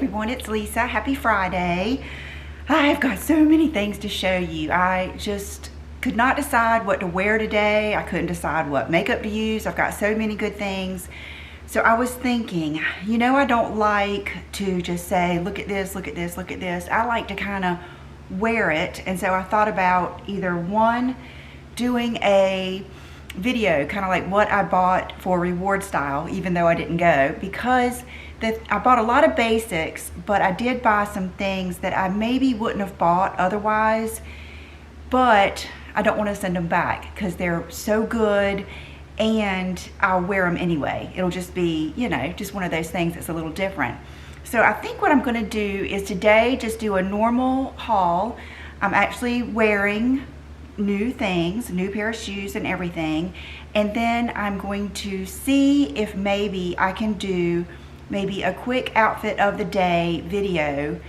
everyone, it's Lisa. Happy Friday. I've got so many things to show you. I just could not decide what to wear today. I couldn't decide what makeup to use. I've got so many good things. So I was thinking, you know, I don't like to just say, look at this, look at this, look at this. I like to kind of wear it. And so I thought about either one, doing a video kind of like what I bought for reward style, even though I didn't go, because I bought a lot of basics, but I did buy some things that I maybe wouldn't have bought otherwise, but I don't want to send them back because they're so good and I'll wear them anyway. It'll just be, you know, just one of those things that's a little different. So I think what I'm going to do is today just do a normal haul. I'm actually wearing new things, new pair of shoes and everything, and then I'm going to see if maybe I can do maybe a quick outfit of the day video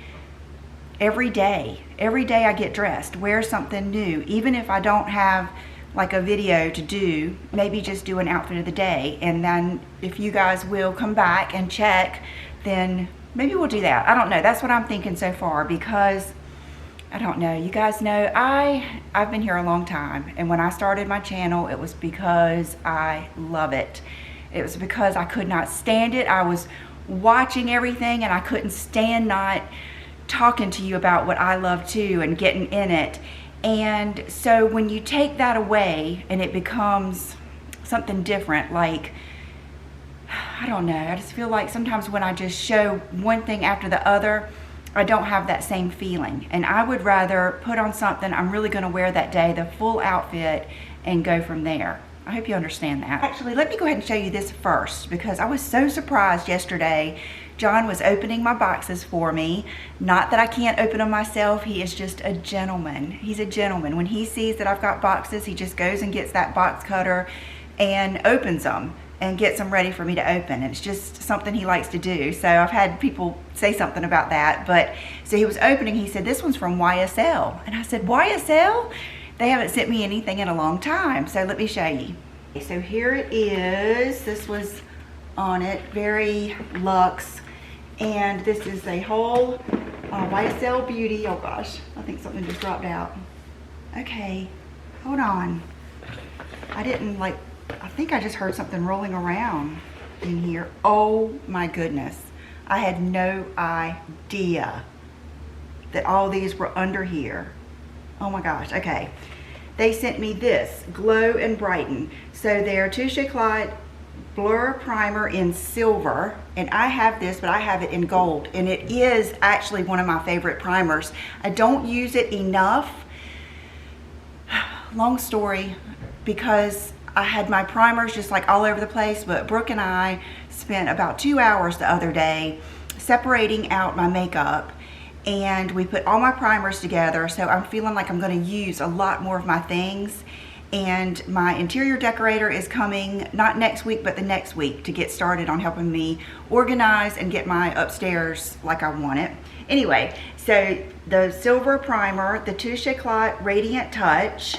every day. Every day I get dressed, wear something new, even if I don't have like a video to do, maybe just do an outfit of the day, and then if you guys will come back and check, then maybe we'll do that. I don't know, that's what I'm thinking so far, because I don't know, you guys know I've been here a long time, and when I started my channel it was because I love it. It was because I could not stand it. I was watching everything and I couldn't stand not talking to you about what I love too and getting in it. And so when you take that away and it becomes something different, like, I don't know, I just feel like sometimes when I just show one thing after the other, I don't have that same feeling, and I would rather put on something I'm really going to wear that day, the full outfit, and go from there. I hope you understand that. Actually, let me go ahead and show you this first, because I was so surprised yesterday. John was opening my boxes for me. Not that I can't open them myself. He is just a gentleman. He's a gentleman. When he sees that I've got boxes, he just goes and gets that box cutter and opens them and gets them ready for me to open. It's just something he likes to do. So I've had people say something about that. But so he was opening, he said, this one's from YSL. And I said, YSL? They haven't sent me anything in a long time. So let me show you. So here it is. This was on it, very luxe. And this is a whole YSL Beauty. Oh gosh, I think something just dropped out. Okay, hold on. I think I just heard something rolling around in here. Oh my goodness. I had no idea that all these were under here. Oh my gosh, okay. They sent me this, Glow and Brighten. So they're Tatcha Fleur primer in silver, and I have this, but I have it in gold, and it is actually one of my favorite primers. I don't use it enough. Long story, because I had my primers just like all over the place, but Brooke and I spent about 2 hours the other day separating out my makeup, and we put all my primers together, so I'm feeling like I'm going to use a lot more of my things. And my interior decorator is coming, not next week, but the next week, to get started on helping me organize and get my upstairs like I want it. Anyway, so the silver primer, the Tatcha Radiant Touch,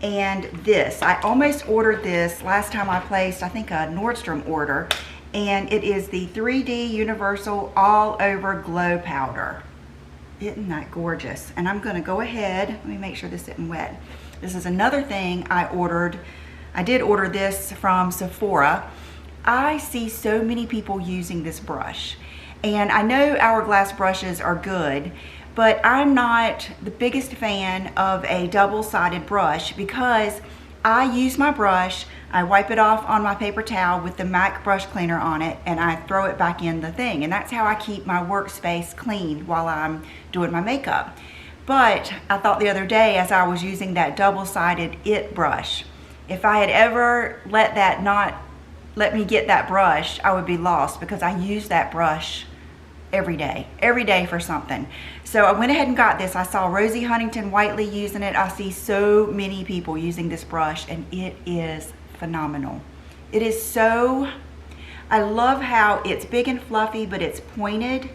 and this. I almost ordered this last time I placed, I think, a Nordstrom order, and it is the 3D Universal All Over Glow Powder. Isn't that gorgeous? And I'm gonna go ahead, let me make sure this isn't wet. This is another thing I ordered. I did order this from Sephora. I see so many people using this brush, and I know Hourglass brushes are good, but I'm not the biggest fan of a double-sided brush, because I use my brush, I wipe it off on my paper towel with the MAC brush cleaner on it, and I throw it back in the thing, and that's how I keep my workspace clean while I'm doing my makeup. But I thought the other day, as I was using that double-sided IT brush, if I had ever let me get that brush, I would be lost, because I use that brush every day for something. So I went ahead and got this. I saw Rosie Huntington Whiteley using it. I see so many people using this brush, and it is phenomenal. It is so, I love how it's big and fluffy, but it's pointed.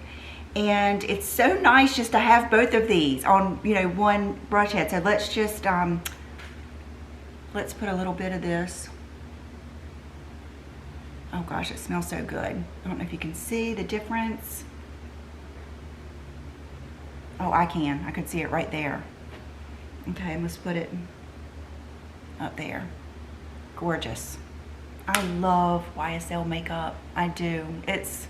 And it's so nice just to have both of these on, you know, one brush head. So let's just, let's put a little bit of this. Oh gosh, it smells so good. I don't know if you can see the difference. Oh, I could see it right there. Okay, let's put it up there. Gorgeous. I love YSL makeup. I do. This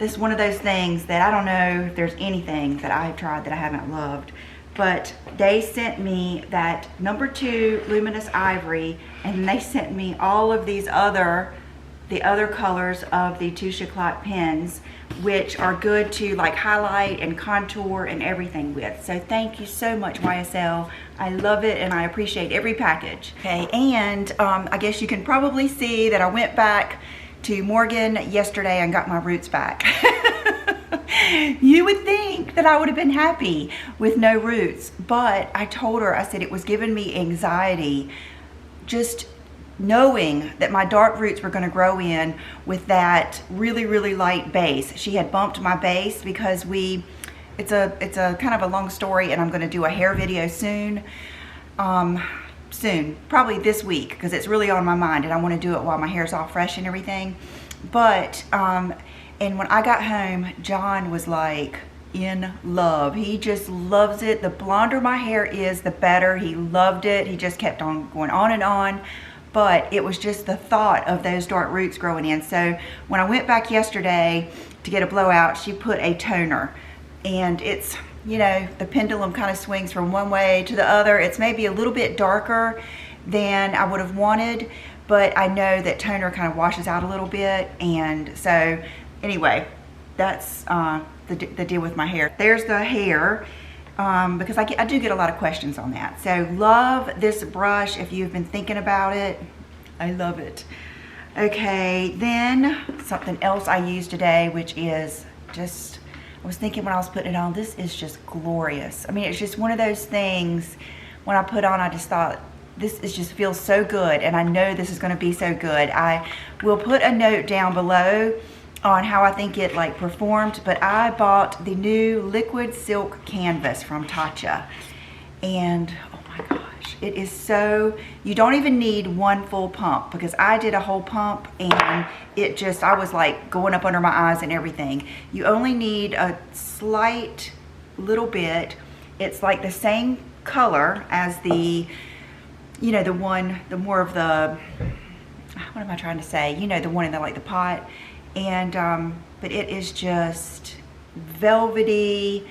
is one of those things that I don't know if there's anything that I've tried that I haven't loved. But they sent me that number 2 Luminous Ivory, and they sent me all of the other colors of the Tatcha clock pens, which are good to like highlight and contour and everything with. So thank you so much, YSL. I love it and I appreciate every package. Okay, and I guess you can probably see that I went back to Morgan yesterday and got my roots back. You would think that I would have been happy with no roots, but I told her, I said it was giving me anxiety just knowing that my dark roots were going to grow in with that really, really light base. She had bumped my base because it's a kind of a long story, and I'm going to do a hair video soon. Probably this week, because it's really on my mind and I want to do it while my hair's all fresh and everything. But and when I got home, John was like in love. He just loves it. The blonder my hair is, the better. He loved it. He just kept on going on and on. But it was just the thought of those dark roots growing in. So when I went back yesterday to get a blowout, she put a toner, and it's, you know, the pendulum kind of swings from one way to the other. It's maybe a little bit darker than I would have wanted, but I know that toner kind of washes out a little bit. And so anyway, that's the deal with my hair. There's the hair, because I do get a lot of questions on that. So love this brush if you've been thinking about it. I love it. Okay, then something else I used today, which is just, I was thinking when I was putting it on, this is just glorious. I mean, it's just one of those things when I put on, I just thought, this is just feels so good, and I know this is going to be so good. I will put a note down below on how I think it like performed, but I bought the new liquid silk canvas from Tatcha, and oh my gosh, it is so, you don't even need one full pump, because I did a whole pump and it just, I was like going up under my eyes and everything. You only need a slight little bit. It's like the same color as the, you know, the more of the, what am I trying to say? You know, the one in the, like the pot. And, but it is just velvety,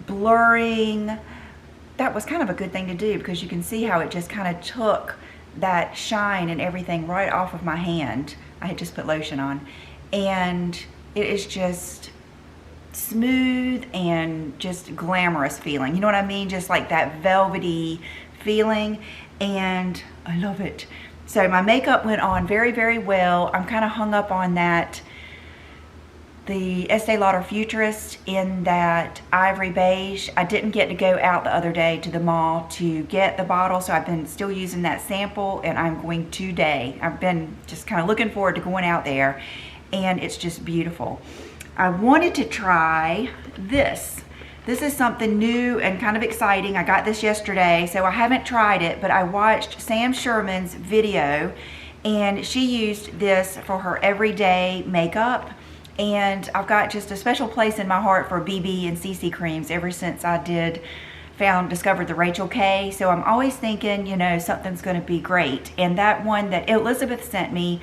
blurring. That was kind of a good thing to do, because you can see how it just kind of took that shine and everything right off of my hand. I had just put lotion on, and it is just smooth and just glamorous feeling. You know what I mean? Just like that velvety feeling, and I love it. So my makeup went on very, very well. I'm kind of hung up on that, the Estee Lauder Futurist in that ivory beige. I didn't get to go out the other day to the mall to get the bottle, so I've been still using that sample, and I'm going today. I've been just kind of looking forward to going out there, and it's just beautiful. I wanted to try this. This is something new and kind of exciting. I got this yesterday, so I haven't tried it, but I watched Sam Sherman's video, and she used this for her everyday makeup. And I've got just a special place in my heart for BB and CC creams ever since I discovered the Rachel K. So I'm always thinking, you know, something's going to be great. And that one that Elizabeth sent me,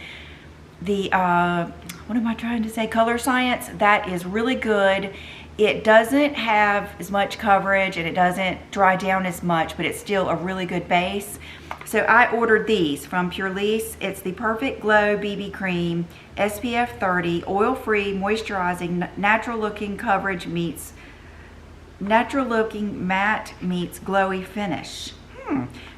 the, what am I trying to say? Color Science, that is really good. It doesn't have as much coverage and it doesn't dry down as much, but it's still a really good base. So I ordered these from Purlisse. It's the Perfect Glow BB Cream, SPF 30, oil-free, moisturizing, natural-looking coverage meets, natural-looking matte meets glowy finish.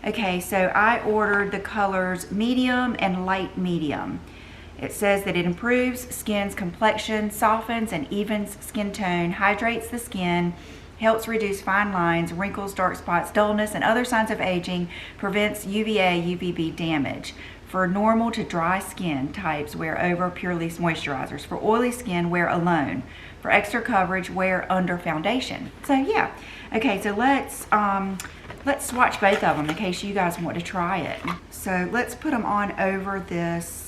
Okay, so I ordered the colors medium and light medium. It says that it improves skin's complexion, softens and evens skin tone, hydrates the skin, helps reduce fine lines, wrinkles, dark spots, dullness, and other signs of aging, prevents UVA, UVB damage. For normal to dry skin types, wear over Purlisse moisturizers. For oily skin, wear alone. For extra coverage, wear under foundation. So yeah, okay, so let's swatch both of them in case you guys want to try it. So let's put them on over this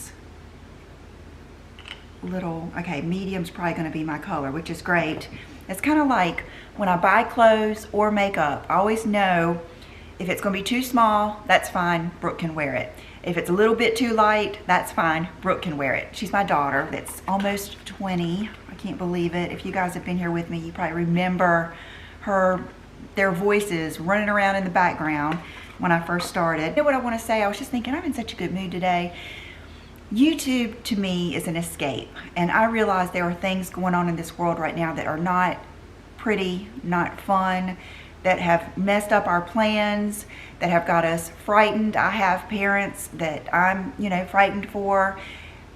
little, okay, medium's probably gonna be my color, which is great. It's kind of like when I buy clothes or makeup, I always know if it's gonna be too small, that's fine, Brooke can wear it. If it's a little bit too light, that's fine, Brooke can wear it. She's my daughter that's almost 20. I can't believe it. If you guys have been here with me, you probably remember their voices running around in the background when I first started. You know what I wanna say? I was just thinking, I'm in such a good mood today. YouTube to me is an escape, and I realize there are things going on in this world right now that are not pretty, not fun, that have messed up our plans, that have got us frightened. I have parents that I'm, frightened for,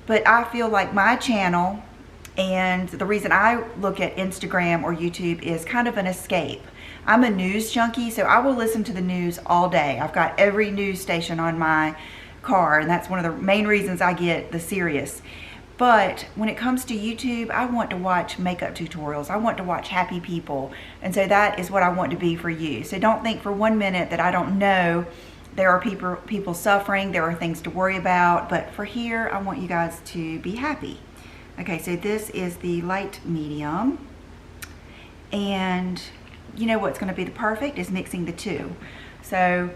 but I feel like my channel, and the reason I look at Instagram or YouTube is kind of an escape. I'm a news junkie, so I will listen to the news all day. I've got every news station on my car, and that's one of the main reasons I get the Sirius. But when it comes to YouTube, I want to watch makeup tutorials. I want to watch happy people. And so that is what I want to be for you. So don't think for 1 minute that I don't know there are people suffering, there are things to worry about. But for here, I want you guys to be happy. Okay, so this is the light medium. And you know what's going to be the perfect is mixing the two. So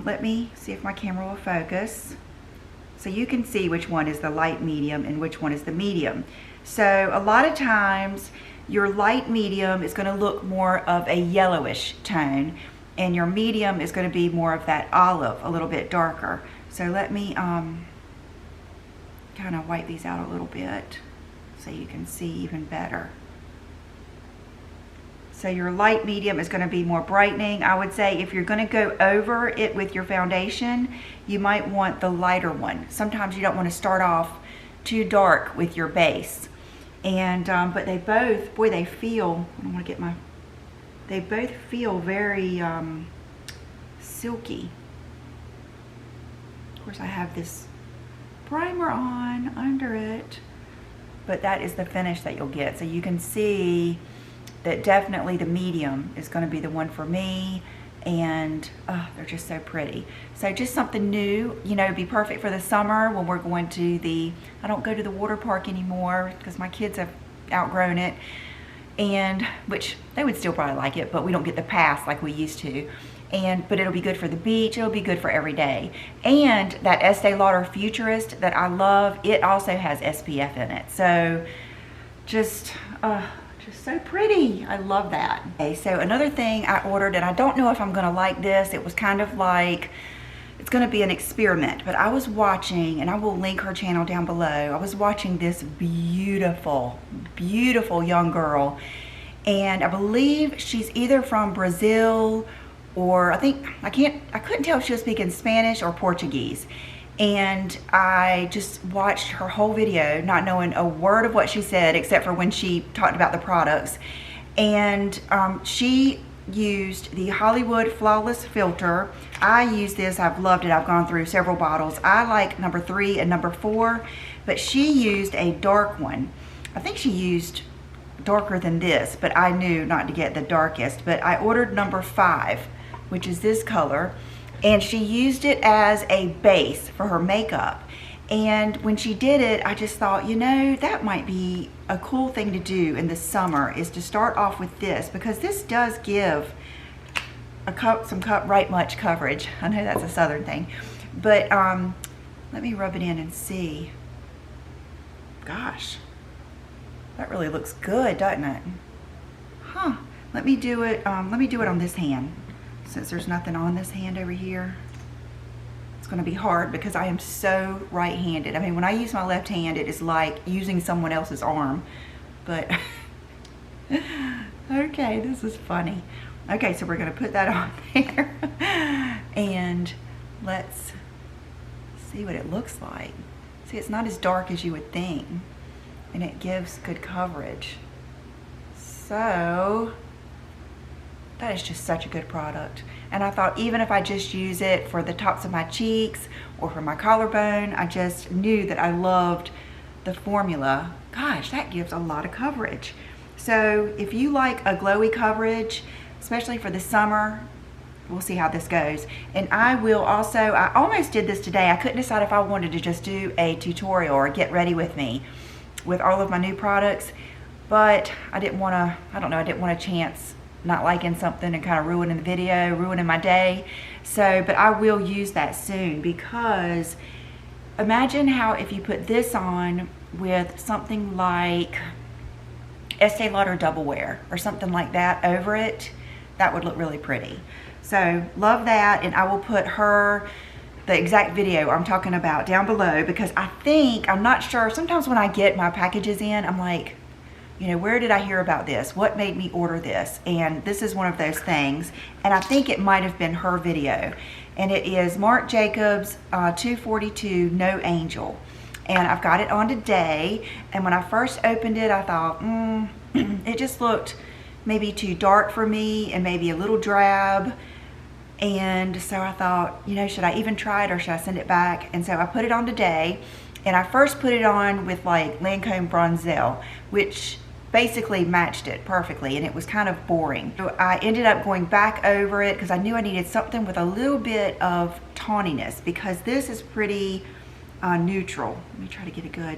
let me see if my camera will focus. So you can see which one is the light medium and which one is the medium. So a lot of times your light medium is going to look more of a yellowish tone, and your medium is going to be more of that olive, a little bit darker. So let me kind of wipe these out a little bit so you can see even better. So your light medium is going to be more brightening. I would say if you're going to go over it with your foundation, you might want the lighter one. Sometimes you don't want to start off too dark with your base. And but they both, boy, they feel, I want to get they both feel very silky. Of course, I have this primer on under it, but that is the finish that you'll get. So you can see that definitely the medium is going to be the one for me, and they're just so pretty. So just something new, be perfect for the summer when we're going to I don't go to the water park anymore because my kids have outgrown it, and which they would still probably like it, but we don't get the pass like we used to. But it'll be good for the beach, it'll be good for every day. And that Estee Lauder Futurist that I love, it also has SPF in it. So just so pretty. I love that. Okay, so another thing I ordered, and I don't know if I'm gonna like this. It was kind of like, it's gonna be an experiment, but I was watching, and I will link her channel down below. I was watching this beautiful, beautiful young girl, and I believe she's either from Brazil or I couldn't tell if she was speaking Spanish or Portuguese. And I just watched her whole video, not knowing a word of what she said, except for when she talked about the products. And she used the Hollywood Flawless Filter. I use this, I've loved it. I've gone through several bottles. I like number 3 and number 4, but she used a dark one. I think she used darker than this, but I knew not to get the darkest. But I ordered number 5, which is this color. And she used it as a base for her makeup. And when she did it, I just thought, that might be a cool thing to do in the summer, is to start off with this, because this does give right much coverage. I know that's a southern thing, but let me rub it in and see. Gosh, that really looks good, doesn't it? Huh? Let me do it. Let me do it on this hand. Since there's nothing on this hand over here, it's going to be hard because I am so right-handed. I mean, when I use my left hand, it is like using someone else's arm. But okay, this is funny. Okay, so we're going to put that on there, and let's see what it looks like. See, it's not as dark as you would think, and it gives good coverage. So that is just such a good product. And I thought even if I just use it for the tops of my cheeks or for my collarbone, I just knew that I loved the formula. Gosh, that gives a lot of coverage. So if you like a glowy coverage, especially for the summer, we'll see how this goes. And I will also, I almost did this today. I couldn't decide if I wanted to just do a tutorial or get ready with me. with all of my new products, but I didn't want to, I don't know, I didn't want a chance not liking something and kind of ruining the video, ruining my day. So, but I will use that soon, because imagine how if you put this on with something like Estee Lauder Double Wear or something like that over it, that would look really pretty. So love that, and I will put the exact video I'm talking about down below, because I'm not sure, sometimes when I get my packages in, I'm like, you know, where did I hear about this? What made me order this? And this is one of those things, and I think it might have been her video, and it is Marc Jacobs 242 No Angel, and I've got it on today. And when I first opened it, I thought, it just looked maybe too dark for me and maybe a little drab. And so I thought, you know, should I even try it or should I send it back? And so I put it on today, and I first put it on with like Lancome Bronzelle, which basically matched it perfectly, and it was kind of boring. So I ended up going back over it because I knew I needed something with a little bit of tawniness, because this is pretty neutral. Let me try to get it good.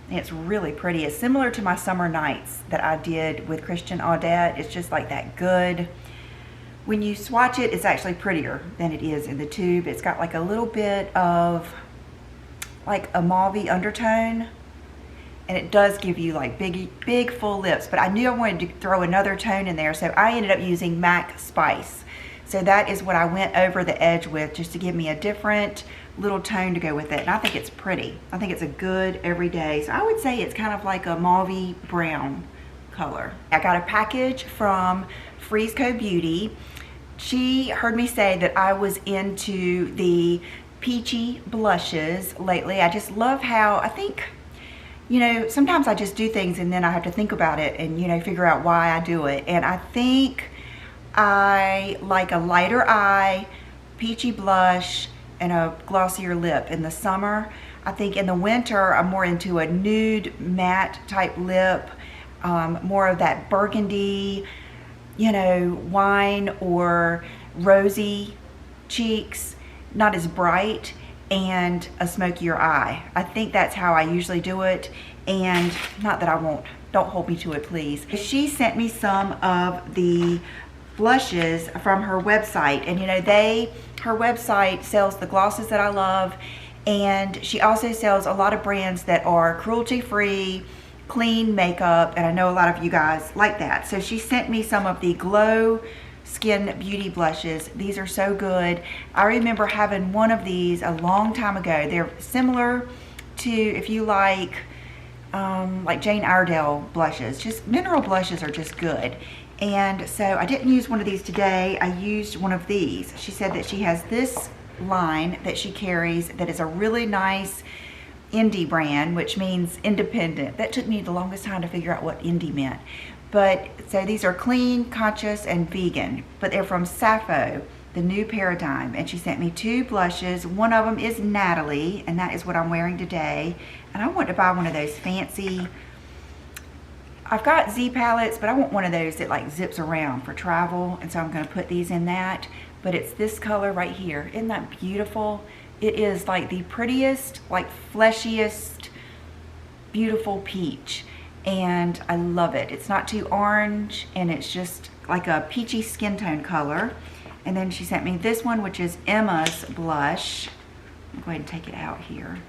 And it's really pretty. It's similar to my Summer Nights that I did with Christian Audette. It's just like that good. When you swatch it, it's actually prettier than it is in the tube. It's got like a little bit of like a mauve undertone, and it does give you like big full lips, but I knew I wanted to throw another tone in there, so I ended up using MAC Spice. So that is what I went over the edge with, just to give me a different little tone to go with it. And I think it's pretty. I think it's a good everyday. So I would say it's kind of like a mauve brown color. I got a package from Frisco Beauty. She heard me say that I was into the peachy blushes lately. I just love how, I think, you know, sometimes I just do things and then I have to think about it and, you know, figure out why I do it. And I think I like a lighter eye, peachy blush, and a glossier lip in the summer. I think in the winter, I'm more into a nude matte type lip, more of that burgundy, you know, wine or rosy cheeks, not as bright, and a smokier eye. I think that's how I usually do it, and not that I won't, don't hold me to it, please. She sent me some of the blushes from her website, and you know, her website sells the glosses that I love, and she also sells a lot of brands that are cruelty-free, clean makeup, and I know a lot of you guys like that. So she sent me some of the Glow Skin Beauty blushes. These are so good. I remember having one of these a long time ago. They're similar to, if you like Jane Iredale blushes. Just mineral blushes are just good. And so I didn't use one of these today. I used one of these. She said that she has this line that she carries that is a really nice indie brand, which means independent. That took me the longest time to figure out what indie meant. But so these are clean, conscious, and vegan, but they're from Sappho, the New Paradigm. And she sent me 2 blushes. One of them is Natalie, and that is what I'm wearing today. And I want to buy one of those fancy, I've got Z palettes, but I want one of those that like zips around for travel. And so I'm going to put these in that. But it's this color right here. Isn't that beautiful? It is like the prettiest, like fleshiest, beautiful peach. And I love it. It's not too orange, and it's just like a peachy skin tone color. And then she sent me this one, which is Emma's blush. I'll go ahead and take it out here.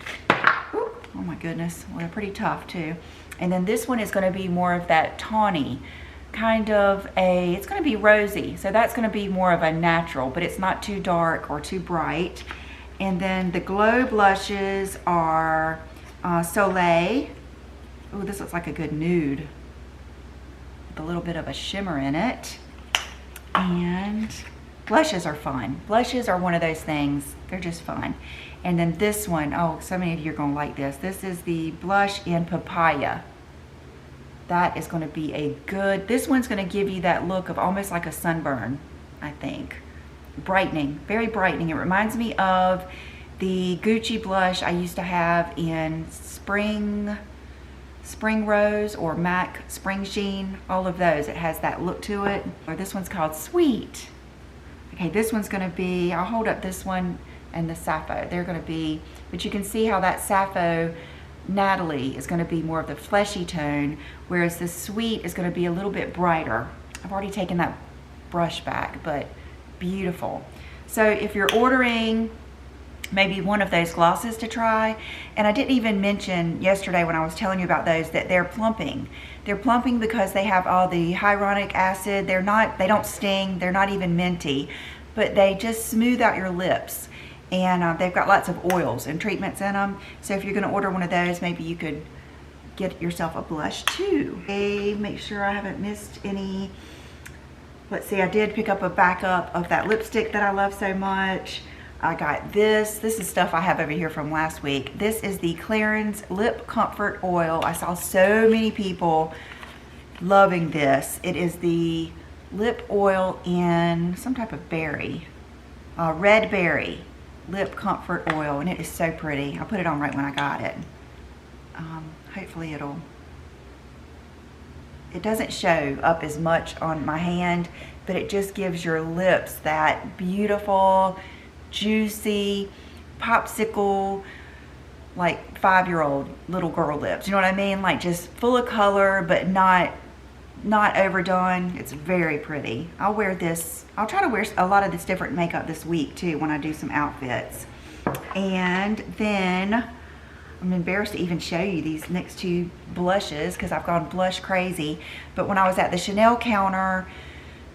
Ooh, oh my goodness, well, they're pretty tough too. And then this one is going to be more of that tawny, kind of a, it's going to be rosy. So that's going to be more of a natural, but it's not too dark or too bright. And then the Glow blushes are Soleil. Oh, this looks like a good nude with a little bit of a shimmer in it. And blushes are fun. Blushes are one of those things, they're just fun. And then this one, oh, so many of you are gonna like this. This is the blush in Papaya. That is gonna be a good, this one's gonna give you that look of almost like a sunburn, I think. Brightening, very brightening. It reminds me of the Gucci blush I used to have in Spring Rose or MAC Spring Sheen, all of those. It has that look to it. Or this one's called Sweet. Okay, this one's gonna be, I'll hold up this one and the Sappho. They're gonna be, but you can see how that Sappho Natalie is going to be more of the fleshy tone, whereas the Sweet is going to be a little bit brighter. I've already taken that brush back, but beautiful. So if you're ordering maybe one of those glosses to try, and I didn't even mention yesterday when I was telling you about those that they're plumping. They're plumping because they have all the hyaluronic acid. They don't sting, they're not even minty, but they just smooth out your lips. And they've got lots of oils and treatments in them. So if you're gonna order one of those, maybe you could get yourself a blush too. Okay, make sure I haven't missed any. Let's see, I did pick up a backup of that lipstick that I love so much. I got this. This is stuff I have over here from last week. This is the Clarins Lip Comfort Oil. I saw so many people loving this. It is the lip oil in some type of berry, red berry lip comfort oil, and it is so pretty. I put it on right when I got it. Hopefully it doesn't show up as much on my hand, but it just gives your lips that beautiful, juicy, popsicle, like 5-year-old little girl lips. You know what I mean? Like just full of color, but not overdone. It's very pretty. I'll wear this. I'll try to wear a lot of this different makeup this week too when I do some outfits. And then I'm embarrassed to even show you these next two blushes because I've gone blush crazy. But when I was at the Chanel counter,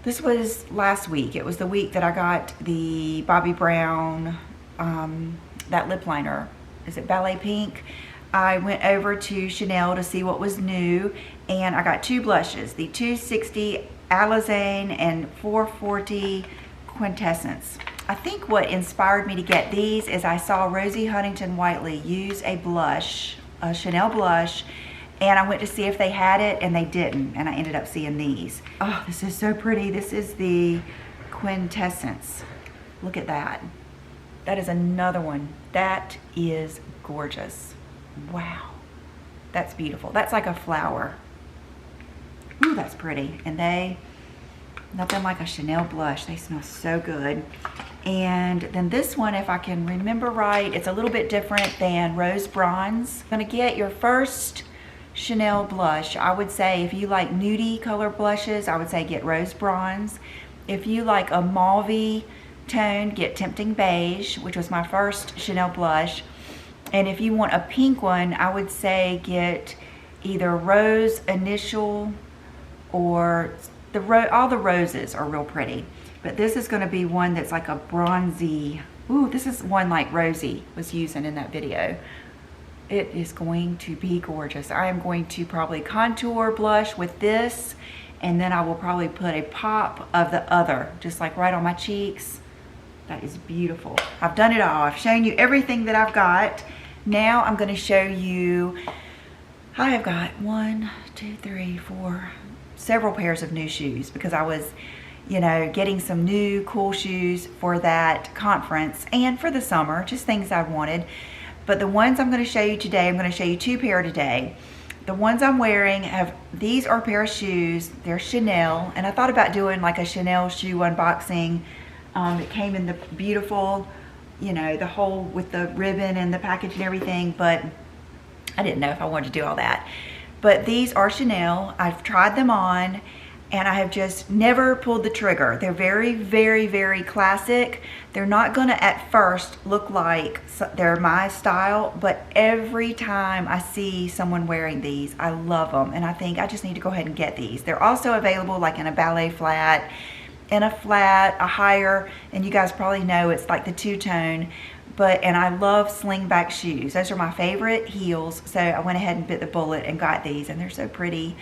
this was last week. It was the week that I got the Bobbi Brown, that lip liner. Is it Ballet Pink? I went over to Chanel to see what was new, and I got two blushes, the 260 Alizane and 440 Quintessence. I think what inspired me to get these is I saw Rosie Huntington-Whiteley use a blush, a Chanel blush, and I went to see if they had it, and they didn't, and I ended up seeing these. Oh, this is so pretty. This is the Quintessence. Look at that. That is another one. That is gorgeous. Wow, that's beautiful. That's like a flower. Ooh, that's pretty. And nothing like a Chanel blush. They smell so good. And then this one, if I can remember right, it's a little bit different than Rose Bronze. I'm gonna get your first Chanel blush. I would say if you like nudie color blushes, I would say get Rose Bronze. If you like a mauve tone, get Tempting Beige, which was my first Chanel blush. And if you want a pink one, I would say get either Rose Initial or all the roses are real pretty. But this is gonna be one that's like a bronzy. Ooh, this is one like Rosie was using in that video. It is going to be gorgeous. I am going to probably contour blush with this, and then I will probably put a pop of the other, just like right on my cheeks. That is beautiful. I've done it all. I've shown you everything that I've got. Now I'm going to show you, I have got 1, 2, 3, 4, several pairs of new shoes because I was, you know, getting some new cool shoes for that conference and for the summer, just things I wanted. But the ones I'm going to show you today, I'm going to show you 2 pair today. The ones I'm wearing these are a pair of shoes. They're Chanel, and I thought about doing like a Chanel shoe unboxing. It came in the beautiful, you know, the whole with the ribbon and the package and everything, but I didn't know if I wanted to do all that. But these are Chanel. I've tried them on, and I have just never pulled the trigger. They're very, very, very classic. They're not gonna at first look like they're my style, but every time I see someone wearing these, I love them, and I think I just need to go ahead and get these. They're also available like in a ballet flat, in a flat, a higher, and you guys probably know it's like the two-tone, and I love slingback shoes. Those are my favorite heels, so I went ahead and bit the bullet and got these, and they're so pretty.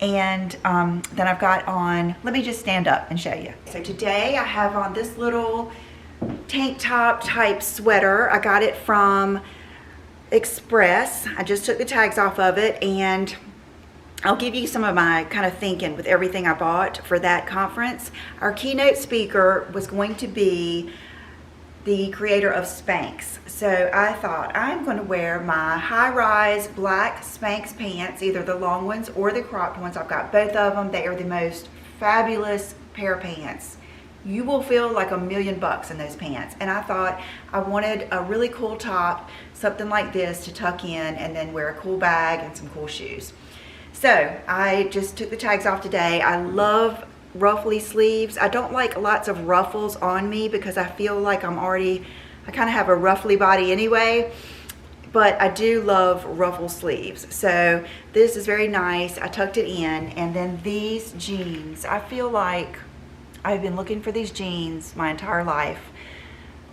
And then I've got on, let me just stand up and show you. So today I have on this little tank top type sweater. I got it from Express. I just took the tags off of it, and I'll give you some of my kind of thinking with everything I bought for that conference. Our keynote speaker was going to be the creator of Spanx. So I thought I'm going to wear my high-rise black Spanx pants, either the long ones or the cropped ones. I've got both of them. They are the most fabulous pair of pants. You will feel like $1,000,000 in those pants. And I thought I wanted a really cool top, something like this to tuck in and then wear a cool bag and some cool shoes. So I just took the tags off today. I love ruffly sleeves. I don't like lots of ruffles on me because I feel like I kind of have a ruffly body anyway, but I do love ruffle sleeves. So this is very nice. I tucked it in, and then these jeans, I feel like I've been looking for these jeans my entire life.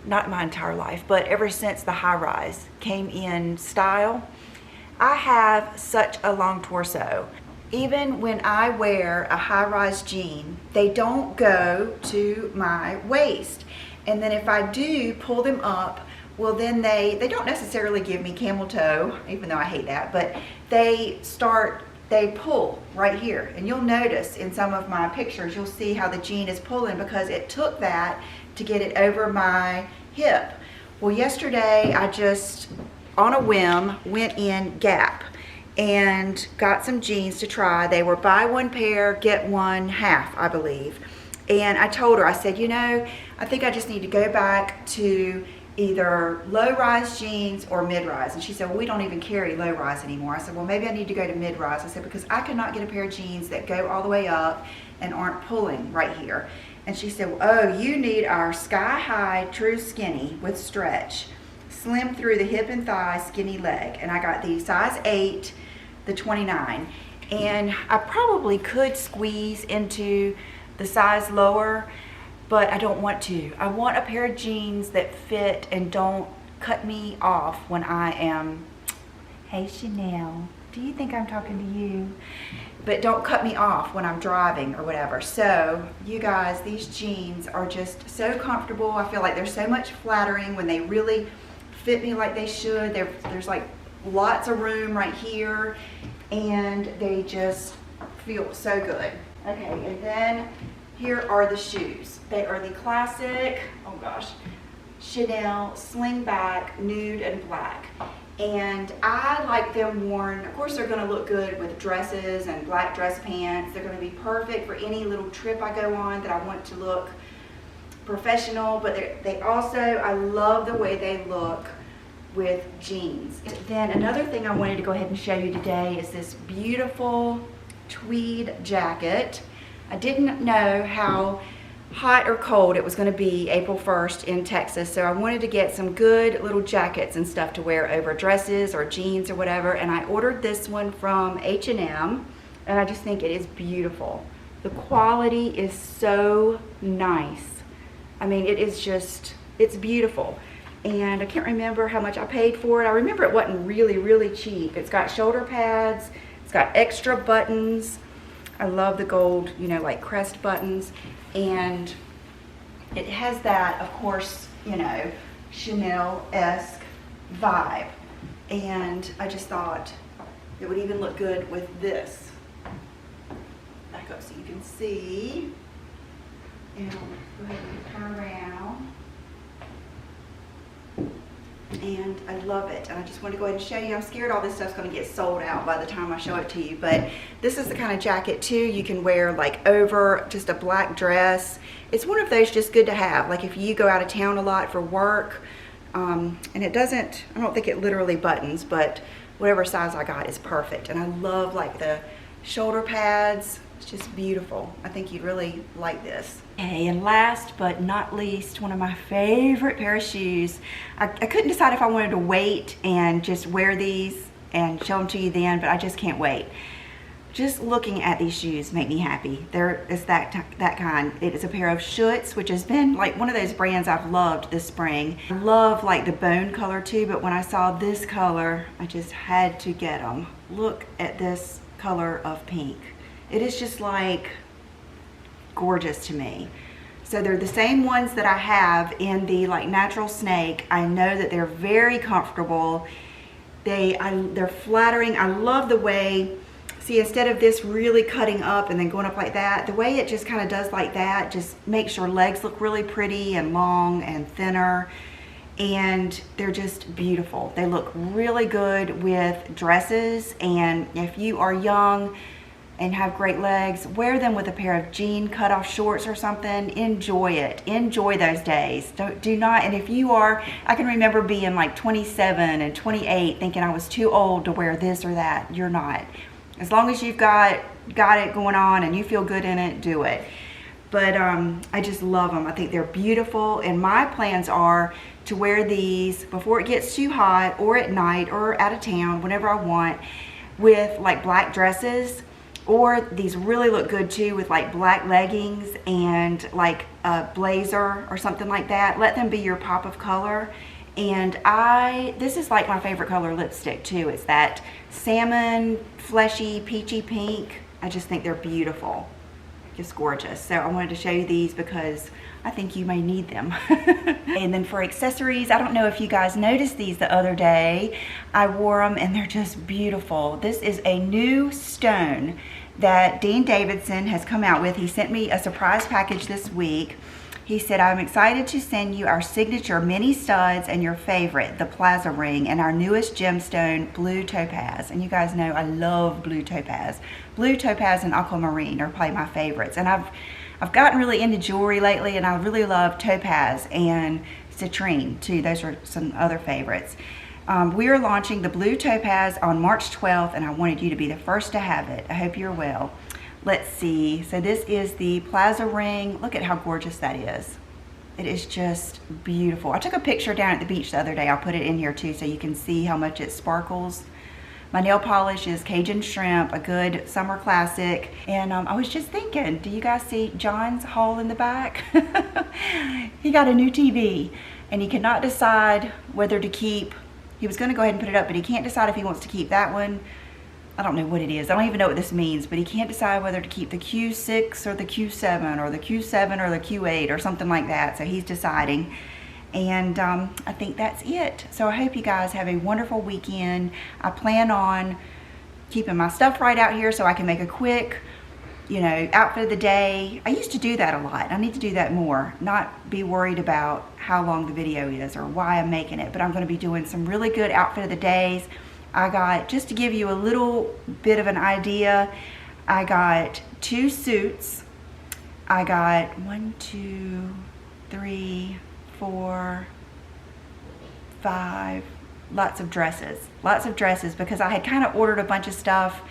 Not my entire life, but ever since the high rise came in style. I have such a long torso. Even when I wear a high rise jean, they don't go to my waist. And then if I do pull them up, well then they don't necessarily give me camel toe, even though I hate that, but they pull right here. And you'll notice in some of my pictures, you'll see how the jean is pulling because it took that to get it over my hip. Well, yesterday I just, on a whim, went in Gap and got some jeans to try. They were buy one pair, get one half, I believe. And I told her, I said, you know, I think I just need to go back to either low-rise jeans or mid-rise. And she said, well, we don't even carry low-rise anymore. I said, well, maybe I need to go to mid-rise. I said, because I cannot get a pair of jeans that go all the way up and aren't pulling right here. And she said, well, oh, you need our sky-high true skinny with stretch, slim through the hip and thigh, skinny leg. And I got the size 8, the 29. And I probably could squeeze into the size lower, but I don't want to. I want a pair of jeans that fit and don't cut me off when I am, hey Chanel, do you think I'm talking to you? But don't cut me off when I'm driving or whatever. So you guys, these jeans are just so comfortable. I feel like they're so much flattering when they really fit me like they should. There's like lots of room right here, and they just feel so good. Okay, and then here are the shoes. They are the classic, oh gosh, Chanel slingback nude and black. And I like them worn, of course they're gonna look good with dresses and black dress pants. They're gonna be perfect for any little trip I go on that I want to look professional, but they also, I love the way they look with jeans. Then another thing I wanted to go ahead and show you today is this beautiful tweed jacket. I didn't know how hot or cold it was going to be April 1st in Texas, so I wanted to get some good little jackets and stuff to wear over dresses or jeans or whatever, and I ordered this one from H&M, and I just think it is beautiful. The quality is so nice. I mean, it is just, it's beautiful. And I can't remember how much I paid for it. I remember it wasn't really, really cheap. It's got shoulder pads, it's got extra buttons. I love the gold, you know, like crest buttons. And it has that, of course, you know, Chanel-esque vibe. And I just thought it would even look good with this. Back up so you can see. And go ahead and turn around. And I love it, and I just want to go ahead and show you. I'm scared all this stuff's going to get sold out by the time I show it to you, but this is the kind of jacket too you can wear like over just a black dress. It's one of those just good to have, like if you go out of town a lot for work, and it doesn't, I don't think it literally buttons, but whatever size I got is perfect. And I love like the shoulder pads. It's just beautiful. I think you'd really like this. Okay, and last but not least, one of my favorite pair of shoes. I couldn't decide if I wanted to wait and just wear these and show them to you then, but I just can't wait. Just looking at these shoes make me happy. It's that kind. It is a pair of Schutz, which has been like one of those brands I've loved this spring. I love like the bone color too, but when I saw this color, I just had to get them. Look at this color of pink. It is just like gorgeous to me. So they're the same ones that I have in the like natural snake. I know that they're very comfortable. They're flattering. I love the way, see, instead of this really cutting up and then going up like that, the way it just kind of does like that just makes your legs look really pretty and long and thinner. And they're just beautiful. They look really good with dresses, and if you are young and have great legs, wear them with a pair of jean cutoff shorts or something. Enjoy it. Enjoy those days. Do not, and if you are, I can remember being like 27 and 28 thinking I was too old to wear this or that. You're not. As long as you've got it going on and you feel good in it, do it. But I just love them. I think they're beautiful, and my plans are to wear these before it gets too hot, or at night, or out of town, whenever I want, with like black dresses. Or these really look good too with like black leggings and like a blazer or something like that. Let them be your pop of color. And this is like my favorite color lipstick too. It's that salmon, fleshy, peachy pink. I just think they're beautiful. Just gorgeous. So I wanted to show you these because I think you may need them. And then for accessories, I don't know if you guys noticed these the other day. I wore them and they're just beautiful. This is a new stone that Dean Davidson has come out with. He sent me a surprise package this week. He said, I'm excited to send you our signature mini studs and your favorite, the Plaza Ring, and our newest gemstone, blue topaz. And you guys know I love blue topaz. Blue topaz and aquamarine are probably my favorites. And I've gotten really into jewelry lately, and I really love topaz and citrine too. Those are some other favorites. We are launching the blue topaz on March 12th, and I wanted you to be the first to have it. I hope you're well. Let's see. So this is the Plaza Ring. Look at how gorgeous that is. It is just beautiful. I took a picture down at the beach the other day. I'll put it in here too so you can see how much it sparkles. My nail polish is Cajun Shrimp, a good summer classic. And I was just thinking, do you guys see John's haul in the back? He got a new TV, and he could not decide whether to keep. He was going to go ahead and put it up, but he can't decide if he wants to keep that one. I don't know what it is. I don't even know what this means, but he can't decide whether to keep the Q6 or the Q7 or the Q7 or the Q8 or something like that. So he's deciding. And I think that's it. So I hope you guys have a wonderful weekend. I plan on keeping my stuff right out here so I can make a quick, outfit of the day. I used to do that a lot. I need to do that more. Not be worried about how long the video is or why I'm making it. But I'm going to be doing some really good outfit of the days. I got, just to give you a little bit of an idea, I got 2 suits. I got 1, 2, 3, 4, 5, lots of dresses because I had kind of ordered a bunch of stuff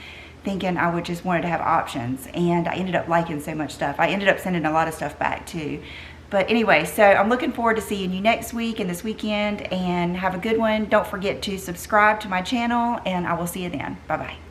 thinking I would just wanted to have options, and I ended up liking so much stuff. I ended up sending a lot of stuff back too. But anyway, so I'm looking forward to seeing you next week and this weekend, and have a good one. Don't forget to subscribe to my channel, and I will see you then. Bye-bye.